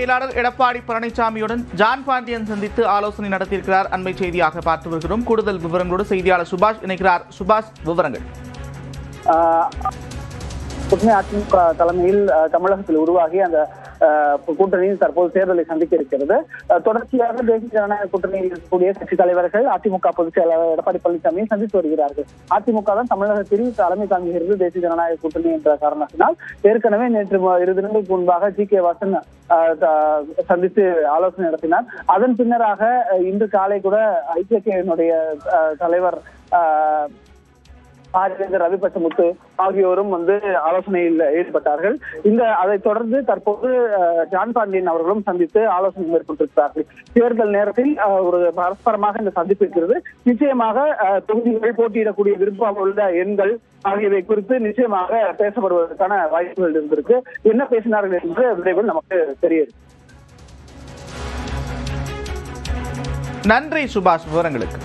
செயலாளர் எடப்பாடி பழனிசாமியுடன் ஜான் பாண்டியன் சந்தித்து ஆலோசனை நடத்தியிருக்கிறார். அண்மை செய்தியாக பார்த்து வருகிறோம். கூடுதல் விவரங்களோடு செய்தியாளர் சுபாஷ் இணைக்கிறார். சுபாஷ், விவரங்கள். அதிமுக தலைமையில் தமிழகத்தில் உருவாகி அந்த கூட்டணியில் தற்போது தேர்தலை சந்திக்க இருக்கிறது. தொடர்ச்சியாக தேசிய ஜனநாயக கூட்டணியில் இருக்கக்கூடிய கட்சி தலைவர்கள் அதிமுக பொதுச் செயலாளர் எடப்பாடி பழனிசாமியை சந்தித்து வருகிறார்கள். அதிமுக தான் தமிழகத்தில் தலைமை தாங்குகிறது தேசிய ஜனநாயக கூட்டணி என்ற காரணத்தினால் ஏற்கனவே நேற்று 2 தினங்களுக்கு முன்பாக ஜி.கே. வாசன் சந்தித்து ஆலோசனை நடத்தினார். அதன் பின்னராக இன்று காலை கூட ஐபிகேனுடைய தலைவர் ரவி பச்சமுத்து ஆகியோரும் ஆலோசனையில் ஈடுபட்டார்கள். அதைத் தொடர்ந்து தற்போது ஜான் பாண்டியன் அவர்களும் சந்தித்து ஆலோசனை மேற்கொண்டிருக்கிறார்கள். தேர்தல் நேரத்தில் ஒரு பரஸ்பரமாக இந்த சந்திப்பு இருக்கிறது. நிச்சயமாக தொகுதிகள் போட்டியிடக்கூடிய விருப்பம் உள்ள எண்கள் ஆகியவை குறித்து நிச்சயமாக பேசப்படுவதற்கான வாய்ப்புகள் இருந்திருக்கு. என்ன பேசினார்கள் என்று விரைவில் நமக்கு தெரியும். நன்றி சுபாஷ், விவரங்களுக்கு.